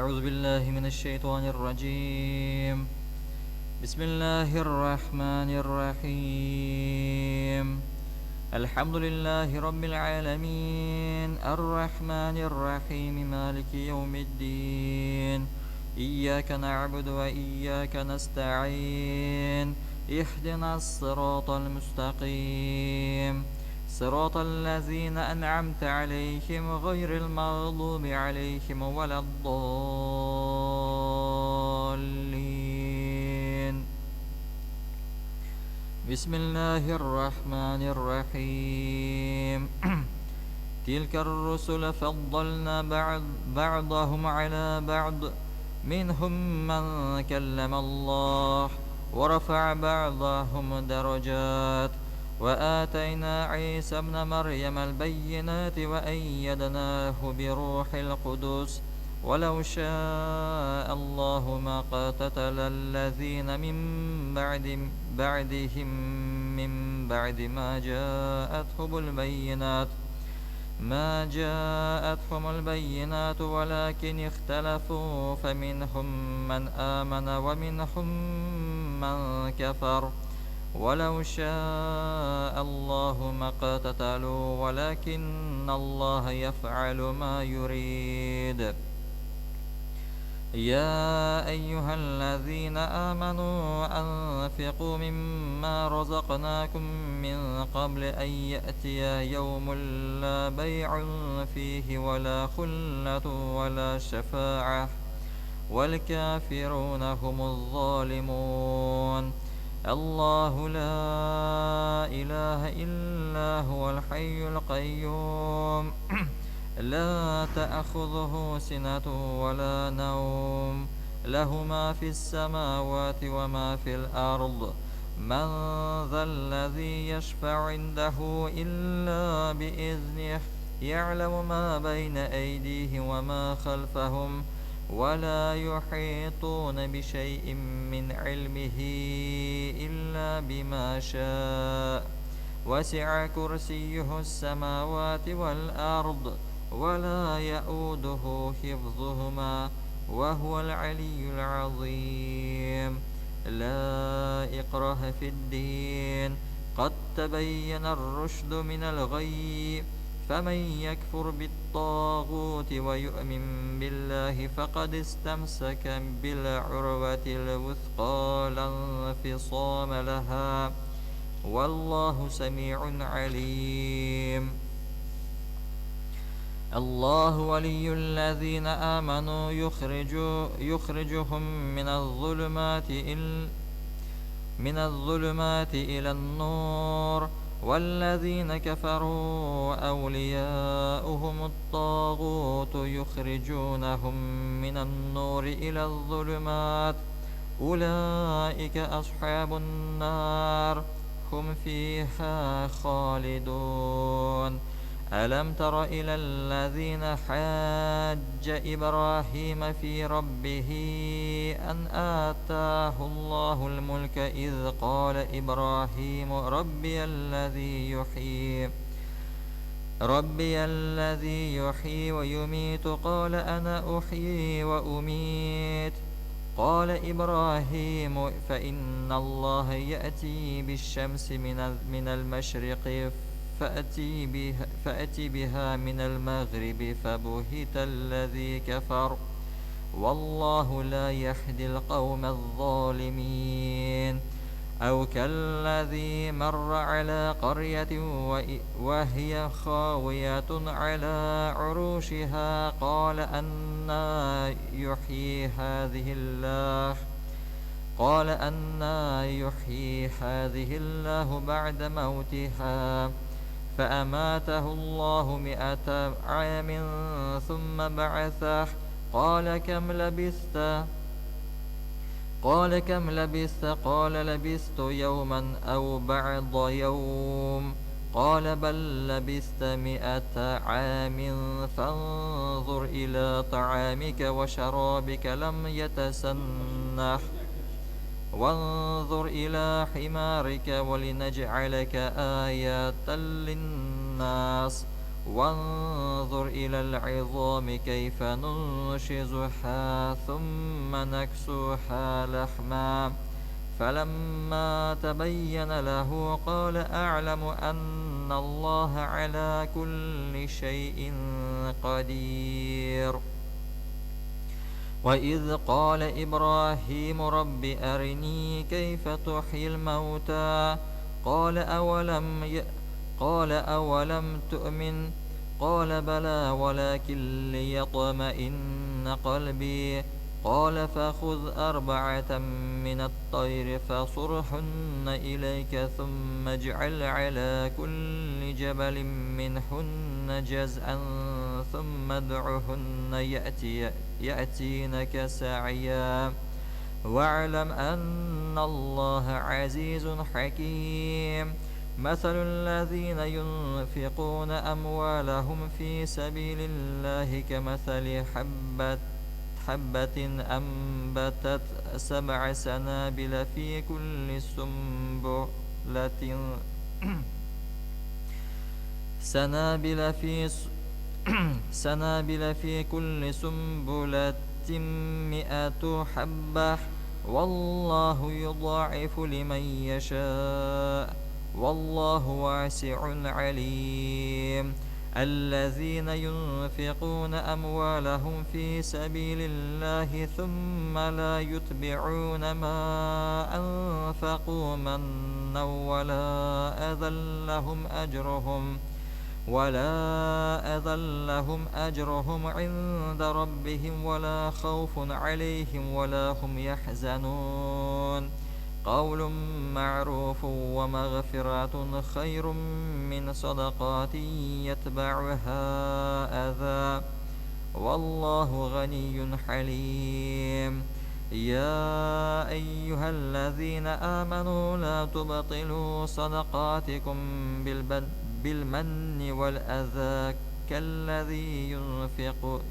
أعوذ بالله من الشيطان الرجيم. بسم الله الرحمن الرحيم. الحمد لله رب العالمين الرحمن الرحيم مالك يوم الدين. إياك نعبد وإياك نستعين. اهدنا الصراط المستقيم صراط الذين أنعمت عليهم غير المغضوب عليهم ولا الضالين. بسم الله الرحمن الرحيم. تلك الرسل فضلنا بعضهم على بعض منهم من كلم الله ورفع بعضهم درجات وآتينا عيسى ابن مريم البينات وأيدناه بروح القدس ولو شاء الله ما قاتل الذين من بعدهم من بعد ما جاءتهم البينات ولكن اختلفوا فمنهم من آمن ومنهم من كفر ولو شاء الله ما اقتتلوا ولكن الله يفعل ما يريد. يا أيها الذين آمنوا أنفقوا مما رزقناكم من قبل أن يأتي يوم لا بيع فيه ولا خلة ولا شفاعة والكافرون هم الظالمون. الله لا إله إلا هو الحي القيوم لا تأخذه سنة ولا نوم له ما في السماوات وما في الأرض. من ذا الذي يشفع عنده إلا بإذنه يعلم ما بين أيديهم وما خلفهم ولا يحيطون بشيء من علمه إلا بما شاء وسع كرسيه السماوات والأرض ولا يؤوده حفظهما وهو العلي العظيم. لا إكراه في الدين قد تبين الرشد من الغي فمن يكفر بالطاغوت ويؤمن بالله فقد استمسك بالعروة الوثقى لا انفصام لها والله سميع عليم. الله ولي الذين آمنوا يخرجهم من الظلمات إلى النور والذين كفروا أولياؤهم الطاغوت يخرجونهم من النور إلى الظلمات أولئك أصحاب النار هم فيها خالدون. ألم تر إلى الذين حاج إبراهيم في ربه أن آتاه الله الملك إذ قال إبراهيم ربي الذي يحيي ويميت قال أنا أحيي وأميت قال إبراهيم فإن الله يأتي بالشمس من المشرق فأتي بها من المغرب فبهت الذي كفر والله لا يهدي القوم الظالمين. أو كالذي مر على قرية وهي خاوية على عروشها قال أنى يحيي هذه الله بعد موتها فأماته الله 100 عام ثم بعثه قال كم لبثت قال لبثت يوما أو بعض يوم قال بل لبثت 100 عام فانظر إلى طعامك وشرابك لم يتسنح وانظر إلى حمارك ولنجعلك آية للناس وانظر إلى العظام كيف ننشزها ثم نكسوها لحما فلما تبين له قال أعلم أن الله على كل شيء قدير. وإذ قال إبراهيم رب أرني كيف تحيي الموتى قال أولم تؤمن قال بلى ولكن ليطمئن قلبي قال فخذ أربعة من الطير فصرهن إليك ثم اجعل على كل جبل منهن جزءا ثم ادعهن يأتينك سعيا واعلم أن الله عزيز حكيم. مثل الذين ينفقون أموالهم في سبيل الله كمثل حبة أنبتت 7 سنابل في كل سنابل في كل سنبلة 100 حبة والله يضاعف لمن يشاء والله واسع عليم. الذين ينفقون أموالهم في سبيل الله ثم لا يتبعون ما أنفقوا منا ولا أذى لهم أجرهم عند ربهم ولا خوف عليهم ولا هم يحزنون. قول معروف ومغفرة خير من صدقات يتبعها أذى والله غني حليم. يا أيها الذين آمنوا لا تبطلوا صدقاتكم بالمن والأذى كالذي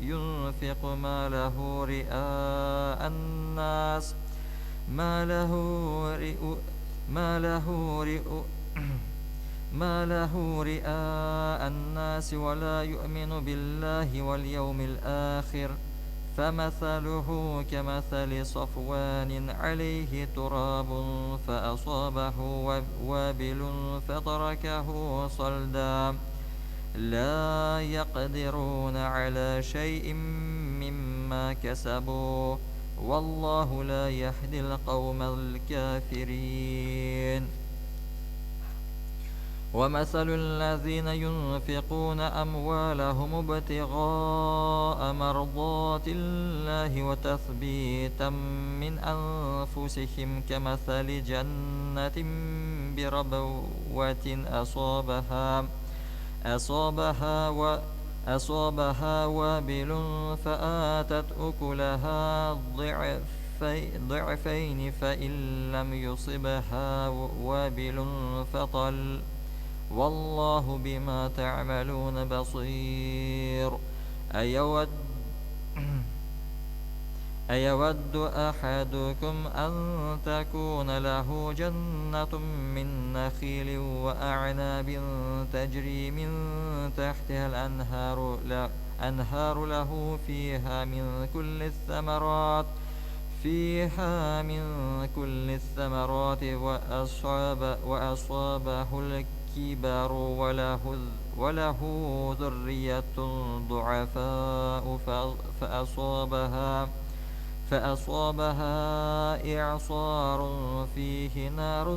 ينفق ماله رئاء الناس ولا يؤمن بالله واليوم الآخر فمثله كمثل صفوان عليه تراب فأصابه وابل فتركه صلدا لا يقدرون على شيء مما كسبوا والله لا يهدي القوم الكافرين. ومثل الذين ينفقون أموالهم ابتغاء مرضات الله وتثبيتا من أنفسهم كمثل جنة بربوة أصابها وابل فآتت أكلها ضعفين فإن لم يصبها وابل فطل والله بما تعملون بصير. أيود أحدكم أن تكون له جنة من نخيل وأعناب تجري من تحتها الأنهار له فيها من كل الثمرات وأصابه الكبر وله ذرية ضعفاء فأصابها إعصار فيه نار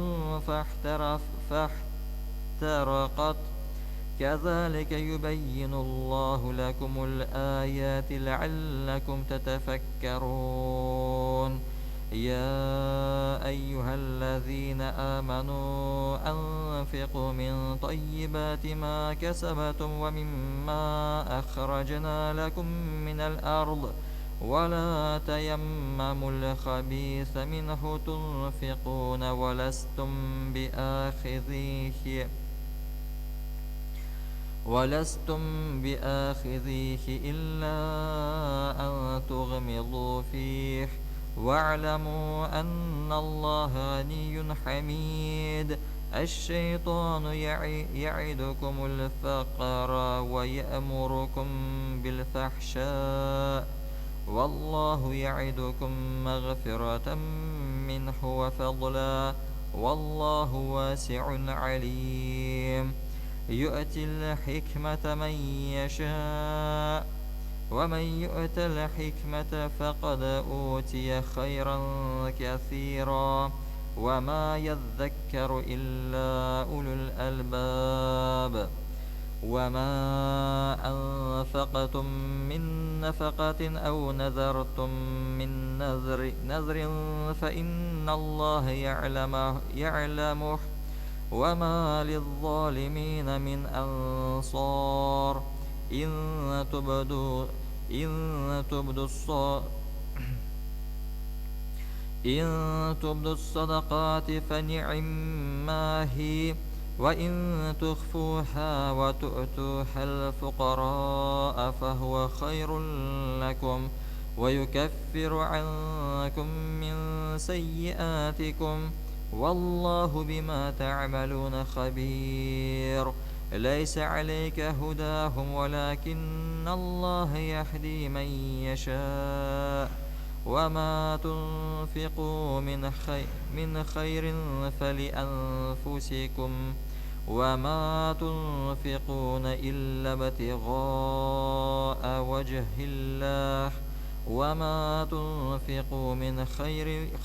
فاحترقت كذلك يبين الله لكم الآيات لعلكم تتفكرون. يا أيها الذين آمنوا أنفقوا من طيبات ما كسبتم ومما أخرجنا لكم من الأرض ولا تيمموا الخبيث منه تنفقون ولستم بآخذيه إلا أن تغمضوا فيه واعلموا أن الله غني حميد. الشيطان يعدكم الفقر ويأمركم بالفحشاء والله يعدكم مغفرة منه وفضلا والله واسع عليم يؤتي الحكمة من يشاء ومن يؤت الحكمة فقد أوتي خيرا كثيرا وما يذكر إلا أولو الألباب وما أنفقتم من نفقة أو نذرتم من نذر فإن الله يعلمه وما للظالمين من أنصار إن تبدوا إن تبدوا الصدقات فنعما هي وإن تخفوها وتؤتوها الفقراء فهو خير لكم ويكفر عنكم من سيئاتكم والله بما تعملون خبير ليس عليك هداهم ولكن الله يهدي من يشاء وما تنفقوا من خير فلأنفسكم وما تنفقون إلا ابتغاء وجه الله وما تنفقوا من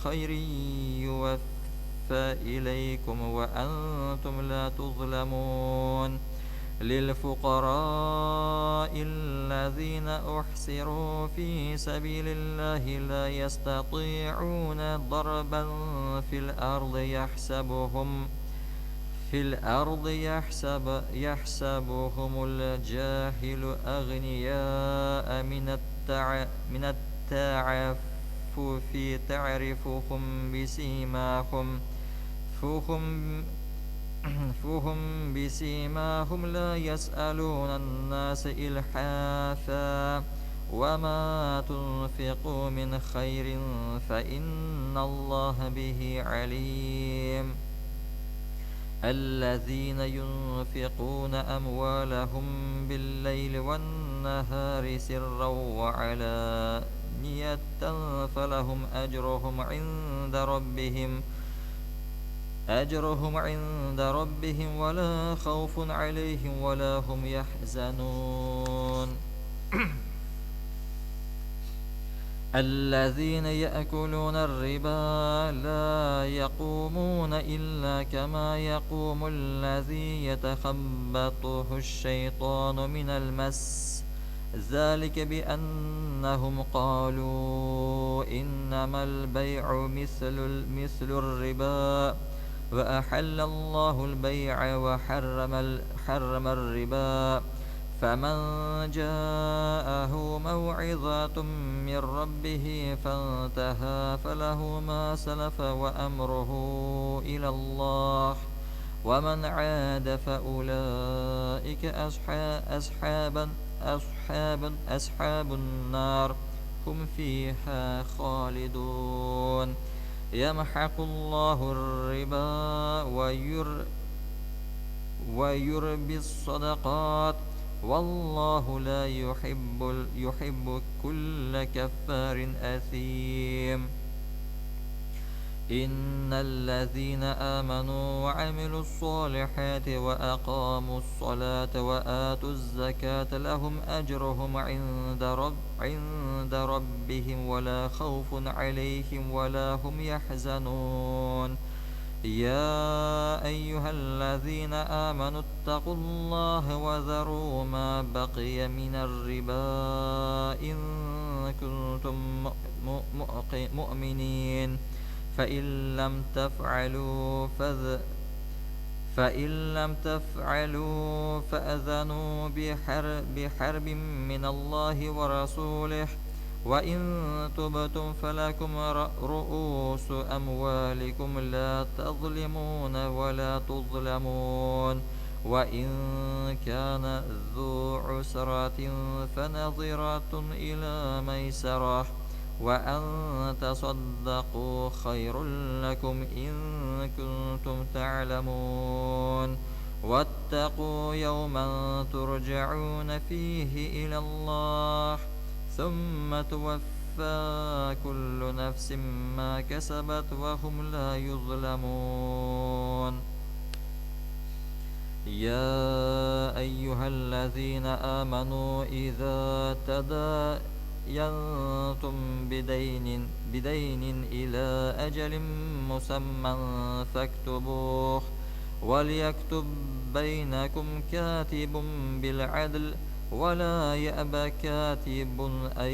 خير يوفى إليكم وأنتم لا تظلمون للفقراء الذين أحصروا في سبيل الله لا يستطيعون ضربا في الأرض يحسبهم الجاهل أغنياء من التعفف تعرفهم بسيماهم لا يسألون الناس إلحافا وما تنفقوا من خير فإن الله به عليم الذين ينفقون أموالهم بالليل والنهار سرا وعلانية فلهم أجرهم عند ربهم ولا خوف عليهم ولا هم يحزنون الذين يأكلون الربا لا يقومون إلا كما يقوم الذي يتخبطه الشيطان من المس ذلك بأنهم قالوا إنما البيع مثل الربا وأحل الله البيع وحرم الربا فمن جاءه موعظة من ربه فانتهى فله ما سلف وأمره إلى الله ومن عاد فأولئك أصحاب النار هم فيها خالدون يمحق الله الربا ويربي الصدقات والله لا يحب كل كفار أثيم إن الذين آمنوا وعملوا الصالحات وأقاموا الصلاة وآتوا الزكاة لهم أجرهم عند ربهم ولا خوف عليهم ولا هم يحزنون يا أيها الذين آمنوا اتقوا الله وذروا ما بقي من الربا إن كنتم مؤمنين فإن لم تفعلوا فأذنوا بحرب من الله ورسوله وإن تبتم فلكم رؤوس أموالكم لا تظلمون ولا تظلمون وإن كان ذو عسرة فنظرة إلى ميسرة وأن تصدقوا خير لكم إن كنتم تعلمون واتقوا يوما ترجعون فيه إلى الله ثم توفى كل نفس ما كسبت وهم لا يظلمون يا أيها الذين آمنوا إذا تداينتم بدين إلى أجل مسمى فاكتبوه وليكتب بينكم كاتب بالعدل ولا يأب كاتب أن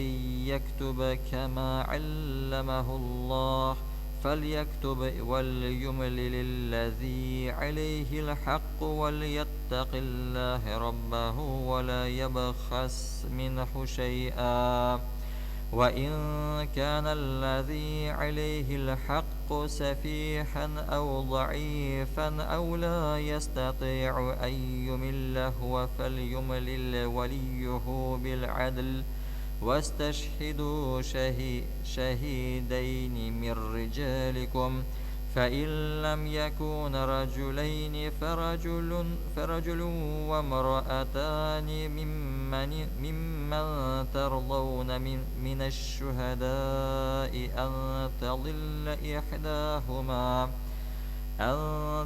يكتب كما علمه الله فليكتب وليملل الذي عليه الحق وليتق الله ربه ولا يبخس منه شيئا وإن كان الذي عليه الحق سفيحا أو ضعيفا أو لا يستطيع أن يمل هو فليملل وليه بالعدل واستشهدوا شهيدين من رجالكم فإن لم يكون رجلين فرجل وامرأتان ممن ترضون من الشهداء أن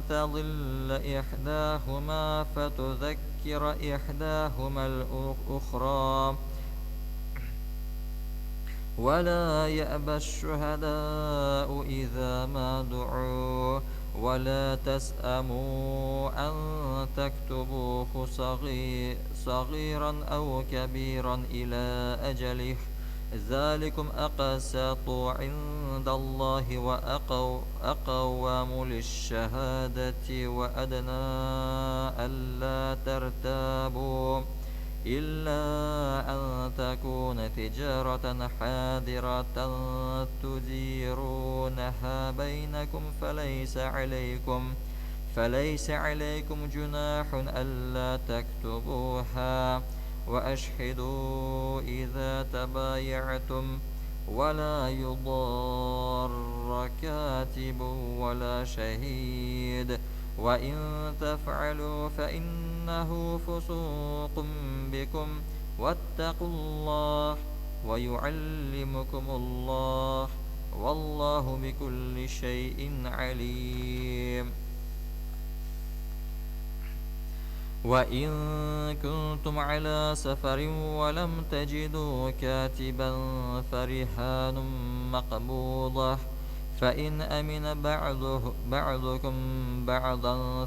تضل إحداهما فتذكر إحداهما الأخرى ولا يأبى الشهداء إذا ما دعوا ولا تسأموا أن تكتبوه صغيرا أو كبيرا إلى أجله ذلكم أقسط عند الله وأقوام للشهادة وأدنى ألا ترتابوا إلا أن تكون تجارة حاضرة تديرونها بينكم فليس عليكم جناح ألا تكتبوها وأشهدوا إذا تبايعتم ولا يضار كاتب ولا شهيد وإن تفعلوا فإنه فسوق بكم واتقوا الله ويعلمكم الله والله بكل شيء عليم وإن كنتم على سفر ولم تجدوا كاتبا فرهان مقبوضة فإن أمن بعضكم بعضا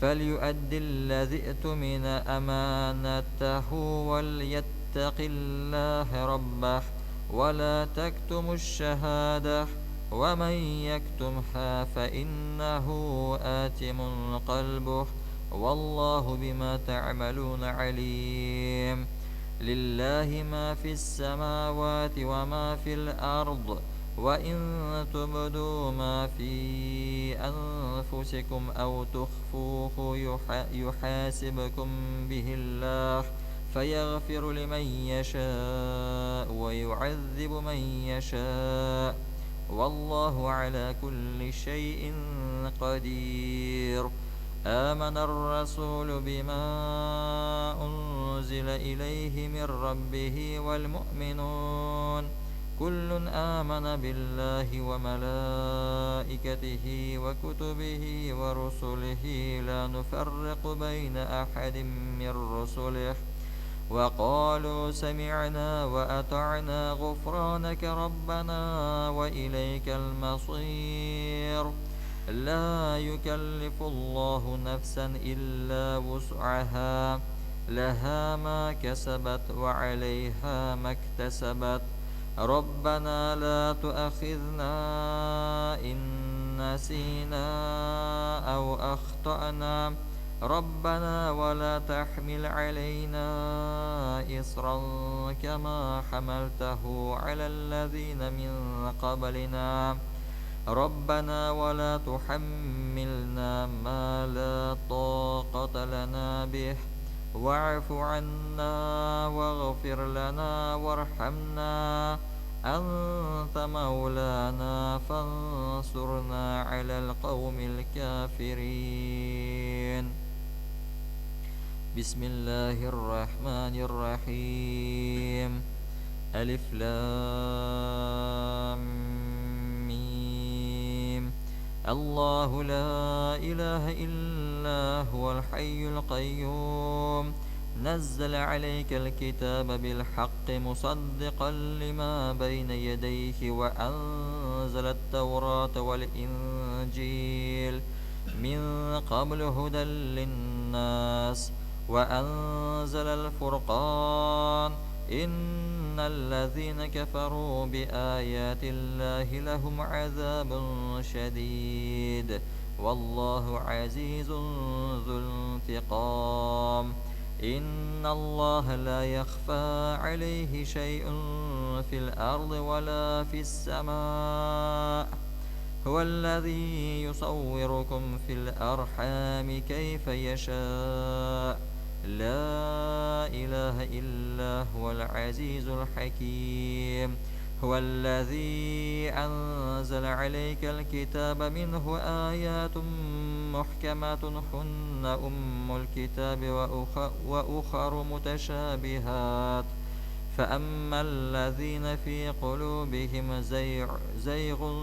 فليؤدي الذي اؤتمن أمانته وليتق الله ربه ولا تكتموا الشهادة ومن يكتمها فإنه آثم قلبه والله بما تعملون عليم لله ما في السماوات وما في الأرض وإن تبدوا ما في أنفسكم أو تخفوه يحاسبكم به الله فيغفر لمن يشاء ويعذب من يشاء والله على كل شيء قدير آمن الرسول بما أنزل إليه من ربه والمؤمنون كل آمن بالله وملائكته وكتبه ورسله لا نفرق بين أحد من رسله وقالوا سمعنا وأطعنا غفرانك ربنا وإليك المصير لا يكلف الله نفسا إلا وسعها لها ما كسبت وعليها ما اكتسبت ربنا لا تؤاخذنا إن نسينا أو أخطأنا ربنا ولا تحمل علينا إصرا كما حملته على الذين من قبلنا ربنا ولا تحملنا ما لا طاقة لنا به واعف عنا واغفر لنا وارحمنا أنت مولانا فانصرنا على القوم الكافرين. بسم الله الرحمن الرحيم. ألف لام ميم. الله لا إله إلا هو الحي القيوم نزل عليك الكتاب بالحق مصدقا لما بين يديه وأنزل التوراة والإنجيل من قبل هدى للناس وأنزل الفرقان إن الذين كفروا بآيات الله لهم عذاب شديد والله عزيز ذو انتقام. إن الله لا يخفى عليه شيء في الأرض ولا في السماء هو الذي يصوركم في الأرحام كيف يشاء لا إله إلا هو العزيز الحكيم. هو الذي أنزل عليك الكتاب منه آيات محكمات هن أم الكتاب وأخر متشابهات فأما الذين في قلوبهم زيغ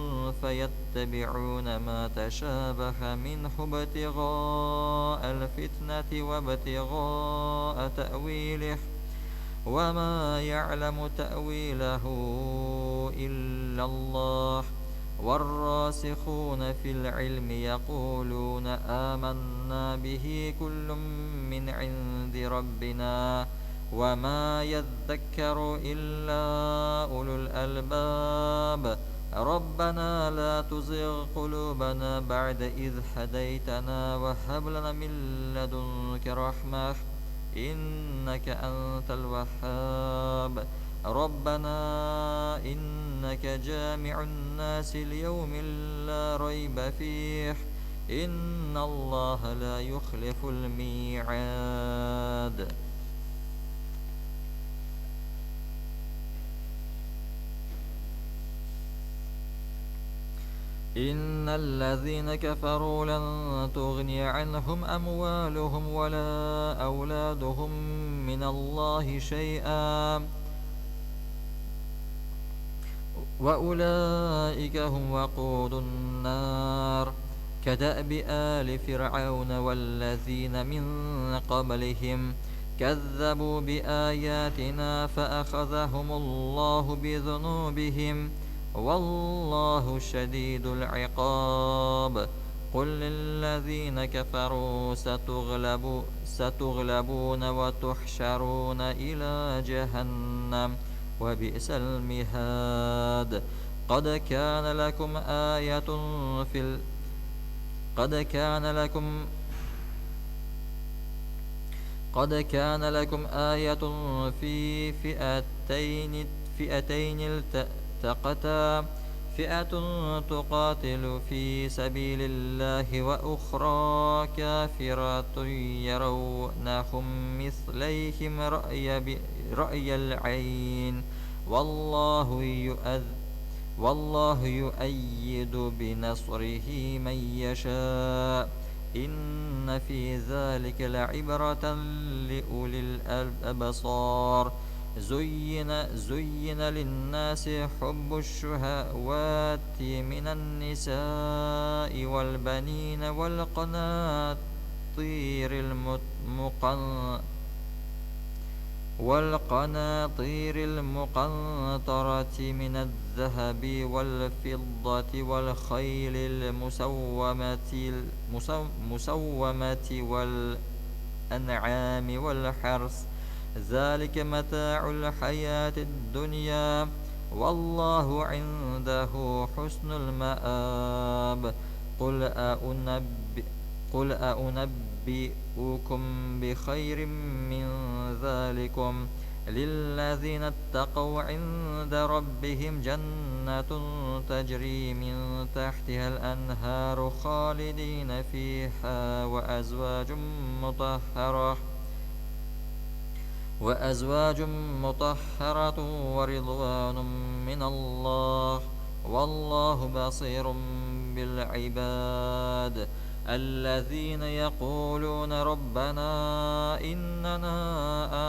فيتبعون ما تشابه منه ابتغاء الفتنة وابتغاء تأويله وما يعلم تأويله إلا الله والراسخون في العلم يقولون آمنا به كل من عند ربنا وما يذكر إلا أولو الألباب. ربنا لا تزغ قلوبنا بعد إذ هديتنا وهب لنا من لدنك رحمة إنك أنت الوهاب. ربنا إنك جامع الناس ليوم لا ريب فيه إن الله لا يخلف الميعاد. إن الذين كفروا لن تغني عنهم أموالهم ولا أولادهم من الله شيئا وأولئك هم وقود النار كدأب آل فرعون والذين من قبلهم كذبوا بآياتنا فأخذهم الله بذنوبهم والله شديد العقاب. قل للذين كفروا ستغلبون وتحشرون إلى جهنم وبئس المهاد. قد كان لكم آية في فئتين التقتا فئة تقاتل في سبيل الله وأخرى كافرة يرونهم مثليهم رأي العين والله يؤيد بنصره من يشاء إن في ذلك لعبرة لأولي الأبصار. زين للناس حب الشهوات من النساء والبنين والقناطير المقنطرة من الذهب والفضة والخيل المسومة والأنعام والحرث ذلك متاع الحياة الدنيا والله عنده حسن المآب. قل أنبئكم بخير من ذلكم للذين اتقوا عند ربهم جنات تجري من تحتها الأنهار خالدين فيها وأزواج مطهرة ورضوان من الله والله بصير بالعباد الذين يقولون ربنا إننا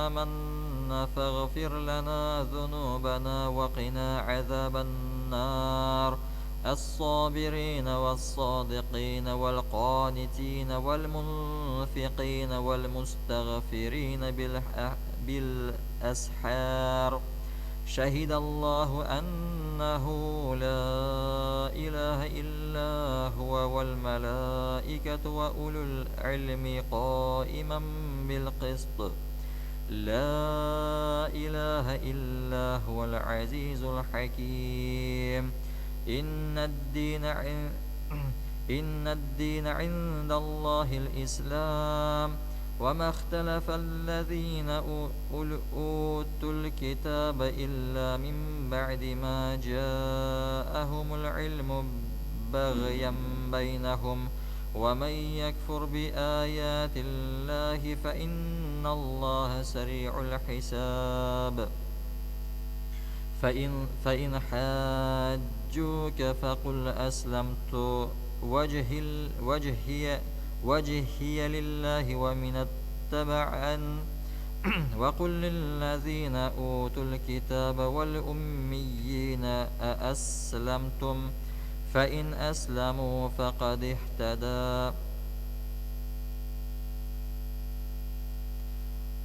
آمنا فاغفر لنا ذنوبنا وقنا عذاب النار الصابرين والصادقين والقانتين والمنفقين والمستغفرين بالأسحار شهد الله أنه لا إله إلا هو والملائكة وأولو العلم قائما بالقسط لا إله إلا هو العزيز الحكيم إن الدين عند الله الإسلام وما اختلف الذين أوتوا الكتاب إلا من بعد ما جاءهم العلم بغيا بينهم ومن يكفر بآيات الله فإن الله سريع الحساب فإن حاجوك فقل أسلمت وجهي لله ومن اتبعن وقل للذين أوتوا الكتاب والأميين أأسلمتم فإن أسلموا فقد اهتدى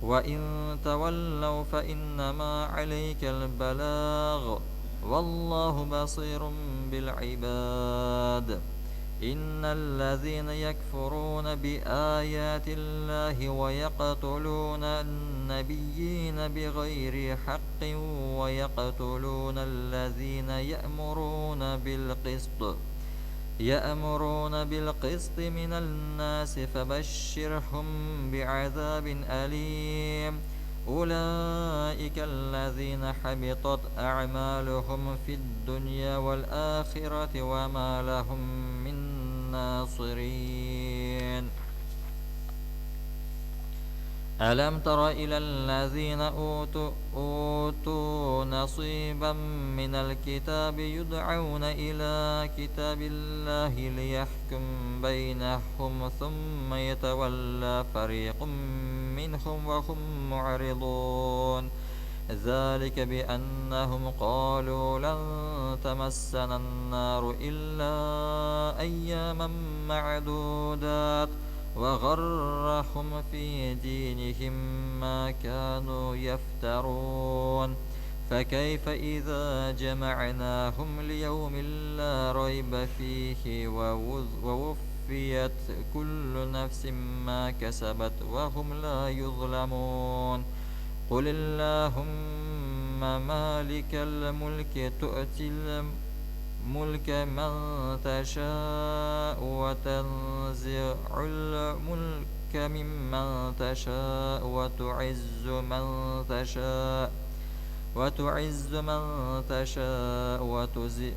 وإن تولوا فإنما عليك البلاغ والله بصير بالعباد إن الذين يكفرون بآيات الله ويقتلون النبيين بغير حق ويقتلون الذين يأمرون بالقسط من الناس فبشرهم بعذاب أليم أولئك الذين حبطت أعمالهم في الدنيا والآخرة وما لهم من ناصرين ألم تر إلى الذين أوتوا نصيبا من الكتاب يدعون إلى كتاب الله ليحكم بينهم ثم يتولى فريق منهم وهم معرضون ذلك بأنهم قالوا لن تمسنا النار إلا أياما معدودات وغرهم في دينهم ما كانوا يفترون فكيف إذا جمعناهم ليوم لا ريب فيه ووفيت كل نفس ما كسبت وهم لا يظلمون قل اللهم مالك الملك تؤتي الملك من تشاء وتنزع الملك ممن تشاء وتعز من تشاء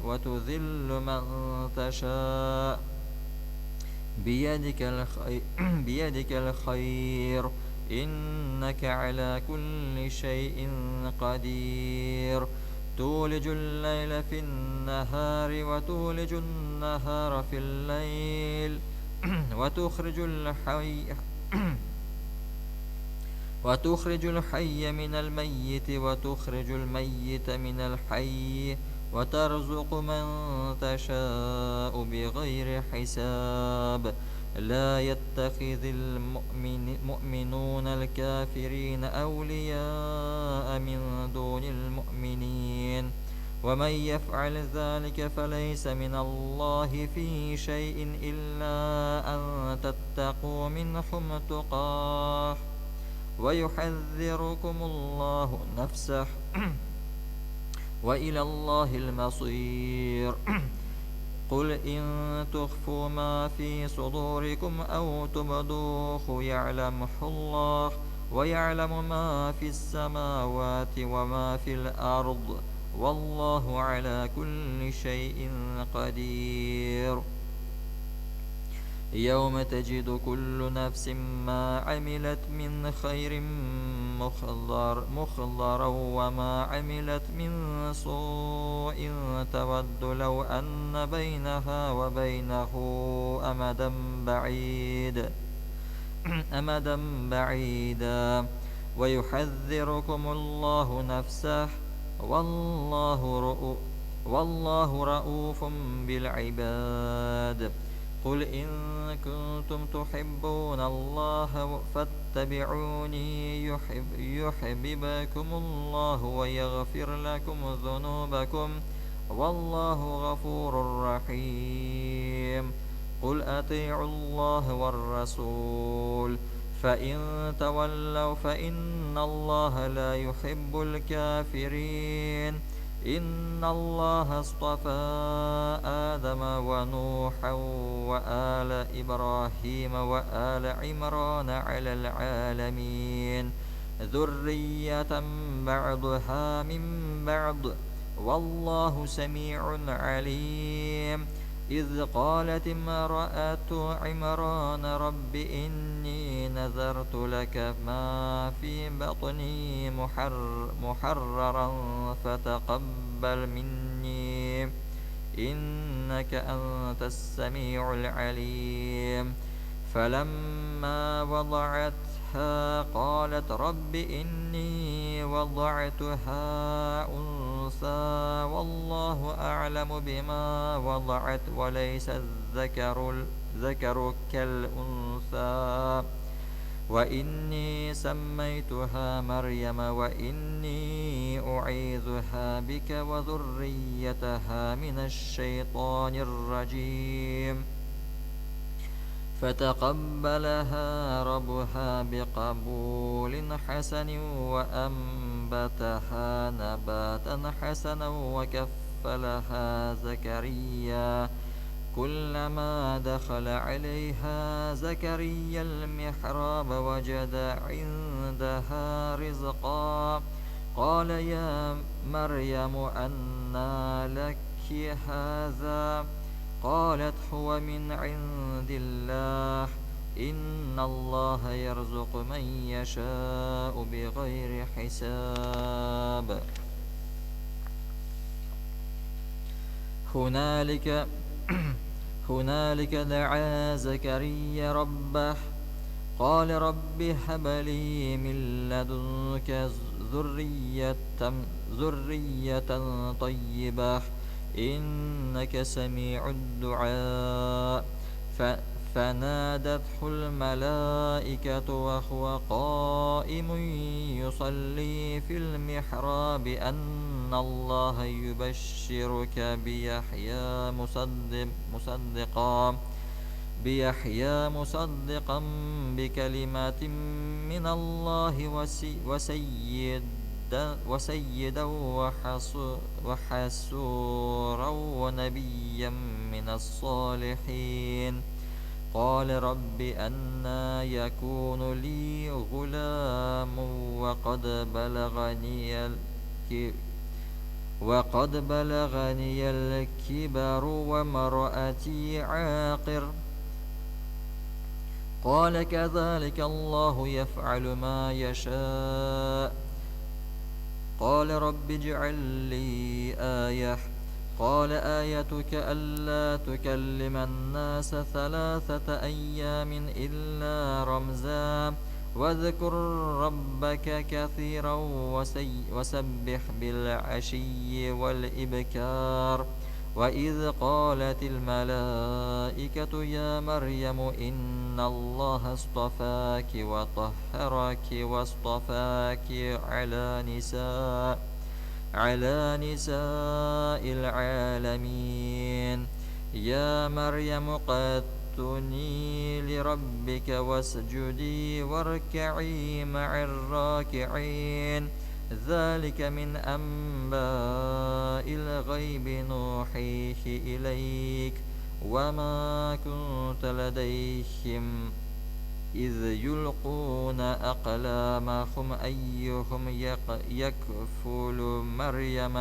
وتذل من تشاء بيدك الخير إنك على كل شيء قدير تولج الليل في النهار وتولج النهار في الليل وتخرج الحي من الميت وتخرج الميت من الحي وترزق من تشاء بغير حساب لا يتخذ المؤمنون الكافرين أولياء من دون المؤمنين ومن يفعل ذلك فليس من الله في شيء إلا أن تتقوا منهم تقاه ويحذركم الله نفسه وإلى الله المصير قل إن تخفوا ما في صدوركم أو تبدوه يعلمه الله ويعلم ما في السماوات وما في الأرض والله على كل شيء قدير يوم تجد كل نفس ما عملت من خير مخضرا وما عملت من سوء تود لو أن بينها وبينه أمدا بعيد أمدا بعيدا ويحذركم الله نفسه والله رؤوف بالعباد قل إن كنتم تحبون الله فاتبعوني يحببكم الله ويغفر لكم ذنوبكم والله غفور رحيم قل أطيعوا الله والرسول فإن تولوا فإن الله لا يحب الكافرين إن الله اصطفى آدم ونوحا وآل إبراهيم وآل عمران على العالمين ذرية بعضها من بعض والله سميع عليم إذ قالت امرأة عمران رب إني نذرت لك ما في بطني محررا فتقبل مني إنك أنت السميع العليم فلما وضعتها قالت رب إني وضعتها أنثى والله أعلم بما وضعت وليس الذكر كالأنثى وإني سميتها مريم وإني أعيذها بك وذريتها من الشيطان الرجيم فتقبلها ربها بقبول حسن وأنبتها نباتا حسنا وكفلها زكريا كلما دخل عليها زكريا المحراب وجد عندها رزقا قال يا مريم أنى لك هذا قالت هو من عند الله إن الله يرزق من يشاء بغير حساب هنالك دعا زكريا ربه قال رب هب لي من لدنك ذرية طيبة إنك سميع الدعاء فنادته الملائكة وهو قائم يصلي في المحراب أن الله يبشرك بيحيى مصدقا بكلمات من الله وسيدا وحسورا ونبيا من الصالحين قال رب أنى يكون لي غلام وقد بلغني الكبر وامرأتي عاقر قال كذلك الله يفعل ما يشاء قال رب اجعل لي آية قال آيتك ألا تكلم الناس 3 أيام إلا رمزا واذكر ربك كثيرا وسبح بالعشي والإبكار وإذ قالت الملائكة يا مريم إن الله اصطفاك وطهرك واصطفاك على نساء العالمين يا مريم قدتني لربك واسجدي واركعي مع الراكعين ذلك من أنباء الغيب نوحيه إليك وما كنت لديهم إذ يلقون أقلامهم أيهم يكفل مريم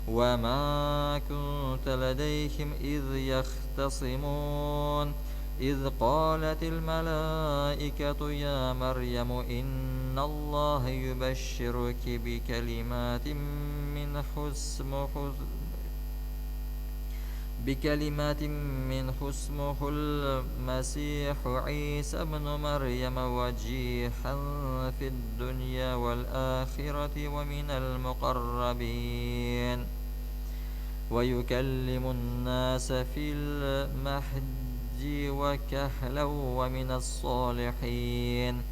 وما كنت لديهم إذ يختصمون إذ قالت الملائكة يا مريم إن الله يبشرك بكلمات منه اسمه المسيح عيسى ابن مريم وجيها في الدنيا والآخرة ومن المقربين ويكلم الناس في المهد وكهلا ومن الصالحين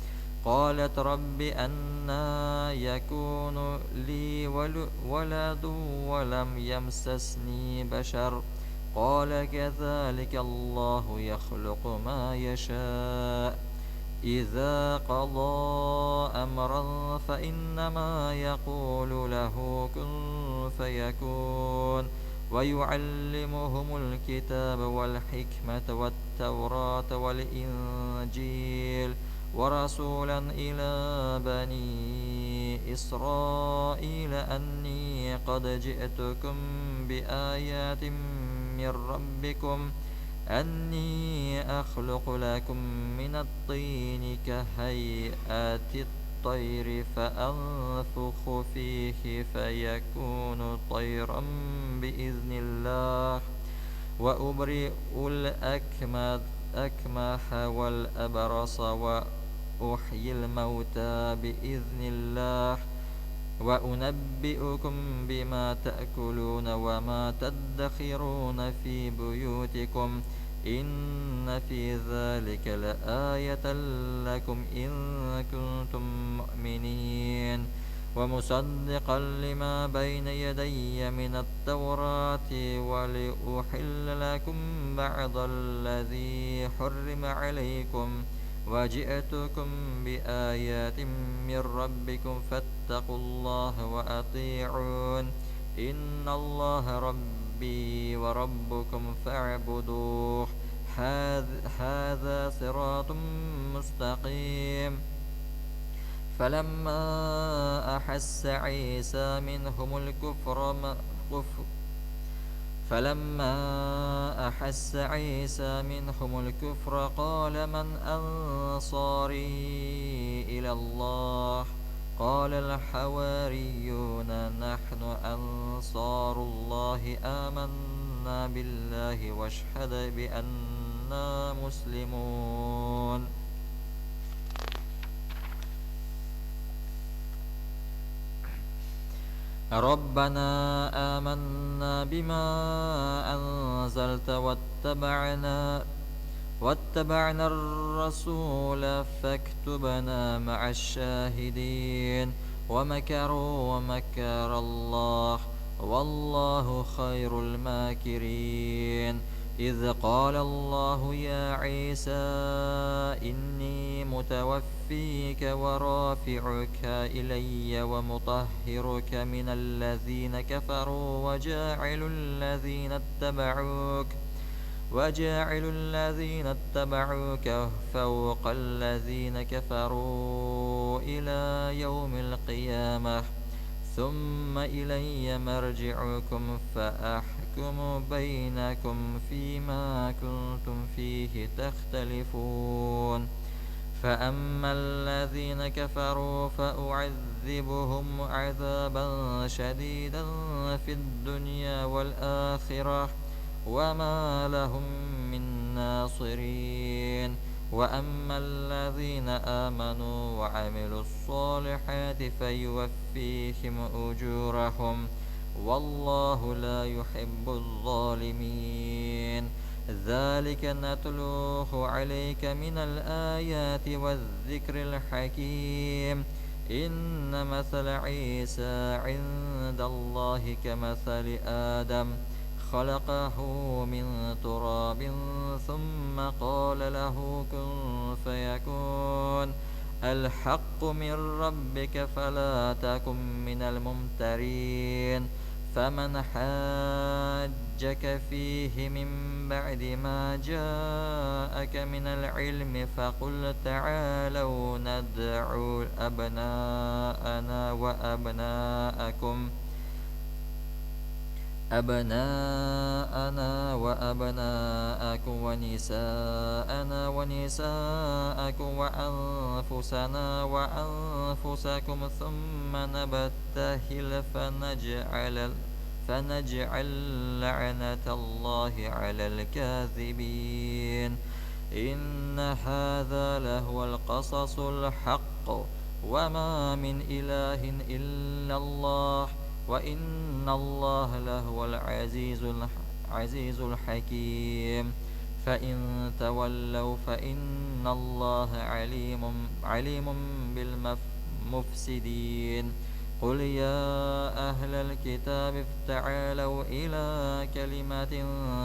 قالت رب أنى يكون لي ولد ولم يمسسني بشر قال كذلك الله يخلق ما يشاء إذا قضى أمرا فإنما يقول له كن فيكون ويعلمهم الكتاب والحكمة والتوراة والإنجيل ورسولا إلى بني إسرائيل أني قد جئتكم بآيات من ربكم أني أخلق لكم من الطين كهيئة الطير فأنفخ فيه فيكون طيرا بإذن الله وأبرئ الأكمح والأبرص وأحيي الموتى بإذن الله وأنبئكم بما تأكلون وما تدخرون في بيوتكم إن في ذلك لآية لكم إن كنتم مؤمنين ومصدقا لما بين يدي من التوراة ولأحل لكم بعض الذي حرم عليكم وجئتكم بآيات من ربكم فاتقوا الله وأطيعون إن الله ربي وربكم فاعبدوه هذا صراط مستقيم فلما أحس عيسى منهم الكفر قال من أنصاري إلى الله قال الحواريون نحن أنصار الله آمنا بالله واشهد بأننا مسلمون ربنا آمنا بما أنزلت واتبعنا الرسول فاكتبنا مع الشاهدين ومكروا ومكر الله والله خير الماكرين إذ قال الله يا عيسى إني متوفيك ورافعك إلي ومطهرك من الذين كفروا وجاعل الذين اتبعوك فوق الذين كفروا إلى يوم القيامة ثم إلي مرجعكم فأحكم بينكم فيما كنتم فيه تختلفون فأما الذين كفروا فأعذبهم عذابا شديدا في الدنيا والآخرة وما لهم من ناصرين وأما الذين آمنوا وعملوا الصالحات فيوفيهم أجورهم والله لا يحب الظالمين ذلك نتلوه عليك من الآيات والذكر الحكيم إن مثل عيسى عند الله كمثل آدم خلقه من تراب ثم قال له كن فيكون الحق من ربك فلا تكن من الممترين فمن حاجك فيه من بعد ما جاءك من العلم فقل تعالوا ندعو أبناءنا أبناءنا وأبناءكم ونساءنا ونساءكم وأنفسنا وأنفسكم ثم نبتهل فنجعل لعنة الله على الكاذبين إن هذا لهو القصص الحق وما من إله إلا الله وإن الله لهو العزيز الحكيم فإن تولوا فإن الله عليم بالمفسدين قل يا أهل الكتاب تعالوا إلى كلمة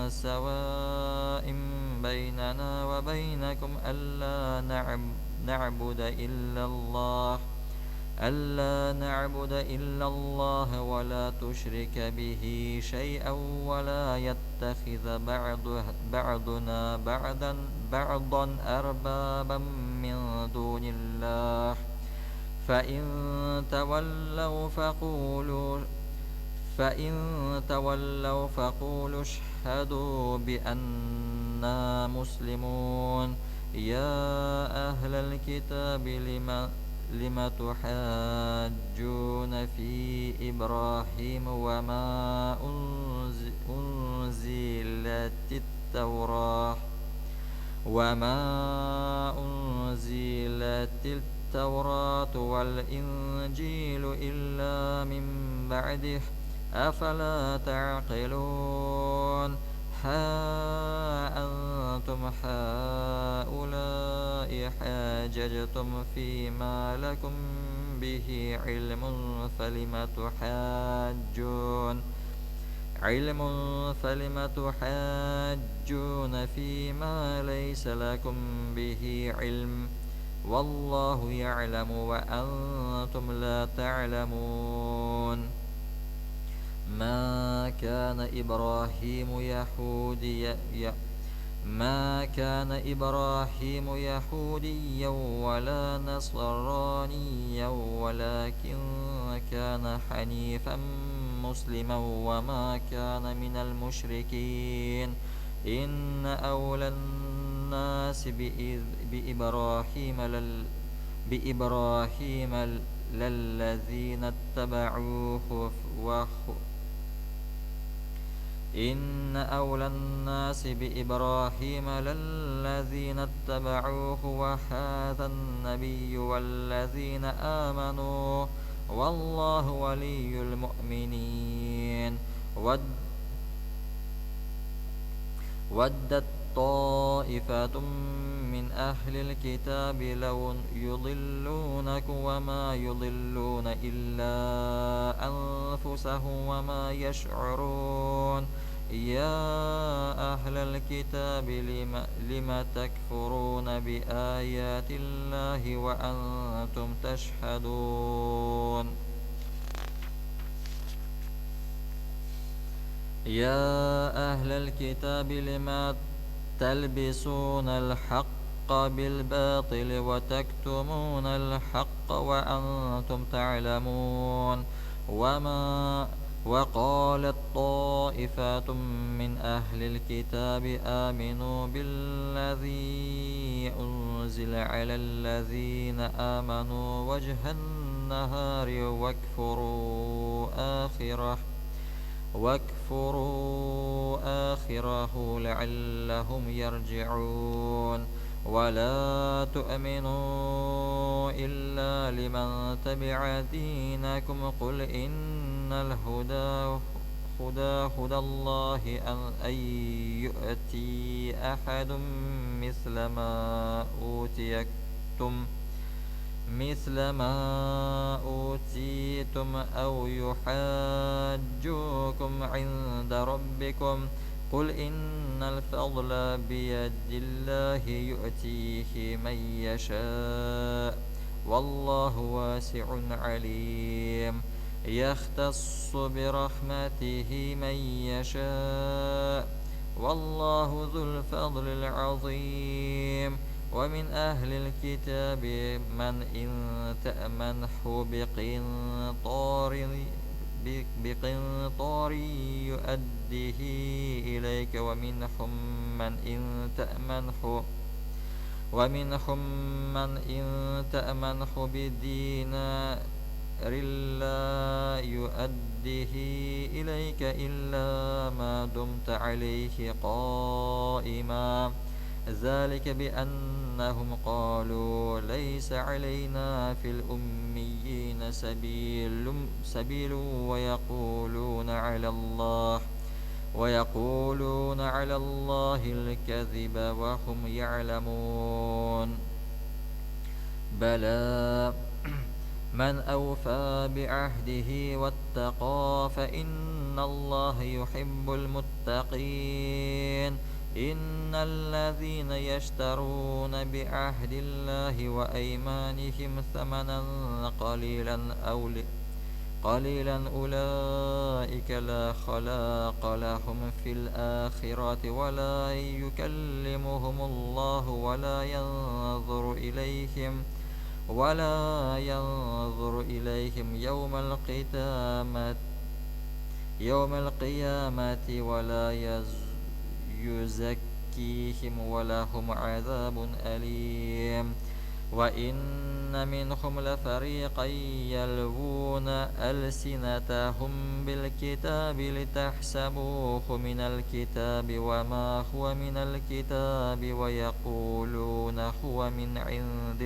سواء بيننا وبينكم ألا نعبد إلا الله ولا تشرك به شيئا ولا يتخذ بعضنا بعضا أربابا من دون الله فإن تولوا فقولوا اشهدوا بأننا مسلمون يا أهل الكتاب لم تحاجون في إبراهيم وما أنزلت التوراة والإنجيل إلا من بعده أفلا تعقلون ها أنتم هؤلاء حاججتم فيما لكم به علم فلم تحاجون فيما ليس لكم به علم والله يعلم وأنتم لا تعلمون ما كان إبراهيم يهوديا ولا نصرانيا ولكن كان حنيفا مسلما وما كان من المشركين إن أولى الناس بإبراهيم للذين اتبعوه وهذا النبي والذين آمنوا والله ولي المؤمنين ودت طائفة من أهل الكتاب لو يضلونكم وما يضلون إلا أنفسهم وما يشعرون يا أهل الكتاب لم تكفرون بآيات الله وأنتم تشهدون يا أهل الكتاب لم تلبسون الحق بالباطل وتكتمون الحق وأنتم تعلمون وقالت طائفة من أهل الكتاب آمنوا بالذي أنزل على الذين آمنوا وجه النهار واكفروا آخره لعلهم يرجعون ولا تؤمنوا إلا لمن تبع دينكم قل إن الهدى هدى الله أن يؤتي أحد مثل ما أوتيتم أو يحاجوكم عند ربكم قل إن الفضل بيد الله يؤتيه من يشاء والله واسع عليم يختص برحمته من يشاء والله ذو الفضل العظيم ومن أهل الكتاب من إن تأمنه بقنطار يؤديه إليك ومنهم من إن تأمنه بدينار لا يؤديه إليك إلا ما دمت عليه قائما ذلك بأنهم قالوا ليس علينا في الأميين سبيل ويقولون على الله الكذب وهم يعلمون بلى من أوفى بعهده واتقى فإن الله يحب المتقين إن الذين يشترون بعهد الله وأيمانهم ثمنا قليلا أولئك لا خلاق لهم في الآخرة ولا يكلمهم الله ولا ينظر إليهم يوم القيامة ولا يزكيهم ولهم عذاب أليم وإن منهم لفريقا يلوون ألسنتهم بالكتاب لتحسبوه من الكتاب وما هو من الكتاب ويقولون هو من عند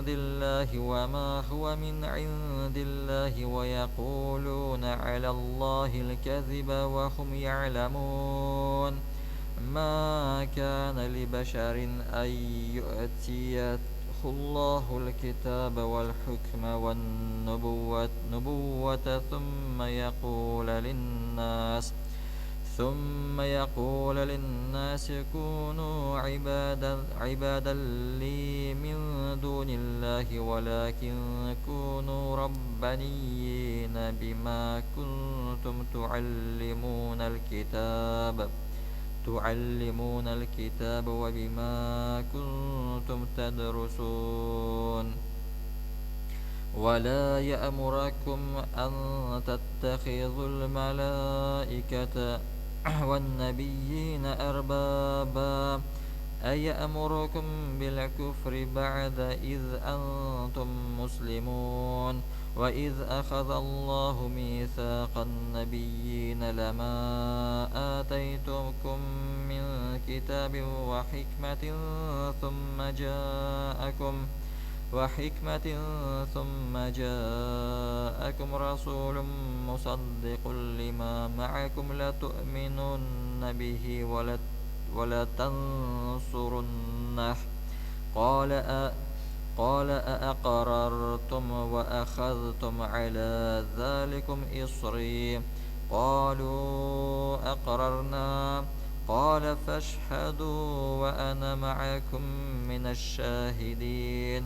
الله وما هو من عند الله ويقولون على الله الكذب وهم يعلمون ما كان لبشر أن يؤتيه الله الكتاب والحكم والنبوة ثم يقول للناس كونوا عبادا لي من دون الله ولكن كونوا ربانيين بما كنتم تعلمون الكتاب وبما كنتم تدرسون ولا يأمركم أن تتخذوا الملائكة والنبيين أربابا أيأمركم بالكفر بعد إذ أنتم مسلمون وإذ أخذ الله ميثاق النبيين لما آتيتكم من كتاب ثم جاءكم رسول مصدق لما معكم لتؤمنن به ولتنصرنه قال أأقررتم وأخذتم على ذلكم إصري قالوا أقررنا قال فاشهدوا وأنا معكم من الشاهدين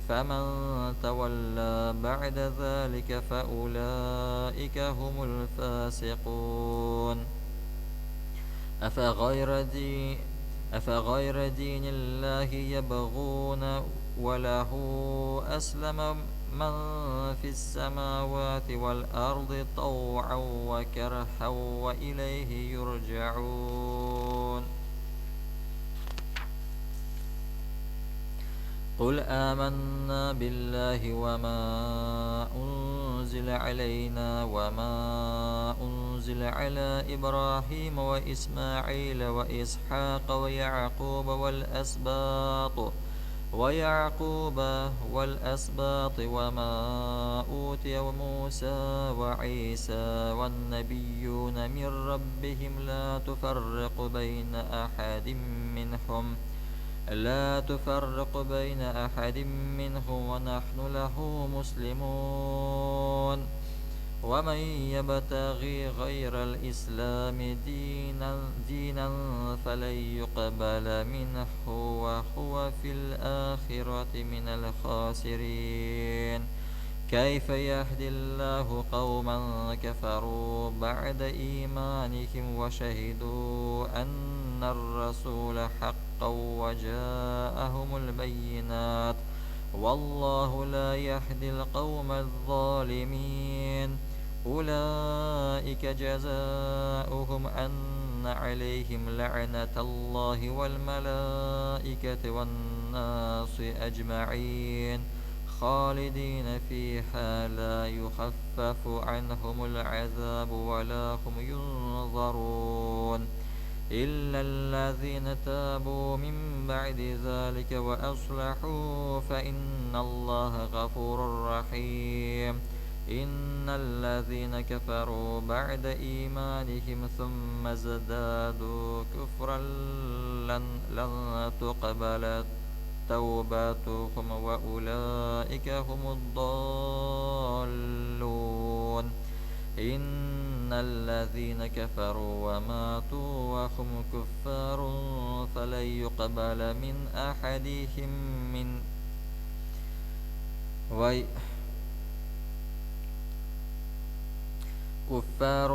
فمن تولى بعد ذلك فأولئك هم الفاسقون أفغير دين الله يبغون وله أسلم من في السماوات والأرض طوعا وكرها وإليه يرجعون قل آمنا بالله وما أنزل علينا وما أنزل على إبراهيم وإسماعيل وإسحاق ويعقوب والأسباط وما أوتي موسى وعيسى والنبيون من ربهم لا تفرق بين أحد منهم ونحن له مسلمون ومن يبتغي غير الإسلام دينا فلن يقبل منه وهو في الآخرة من الخاسرين كيف يهدي الله قوما كفروا بعد إيمانهم وشهدوا أن الرسول حق وجاءهم البينات والله لا يهدي القوم الظالمين. أولئك جزاؤهم أن عليهم لعنة الله والملائكة والناس أجمعين خالدين فيها لا يخفف عنهم العذاب ولا هم ينظرون إلا الذين تابوا من بعد ذلك وأصلحوا فإن الله غفور رحيم. إن الذين كفروا بعد إيمانهم ثم ازدادوا كفرا لن تقبل توباتهم وأولئك هم الضالون. إن الذين كفروا وماتوا وهم كفار فلن يقبل من أحدهم من وي كفار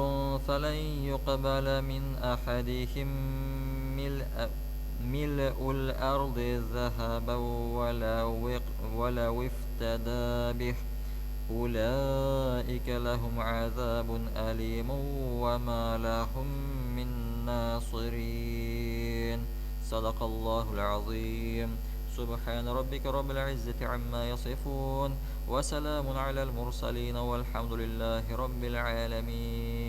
فلن يقبل من أحدهم ملء الأرض ذهبا ولو افتدى به. أولئك لهم عذاب أليم وما لهم من ناصرين. صدق الله العظيم. سبحان ربك رب العزة عما يصفون وسلام على المرسلين والحمد لله رب العالمين.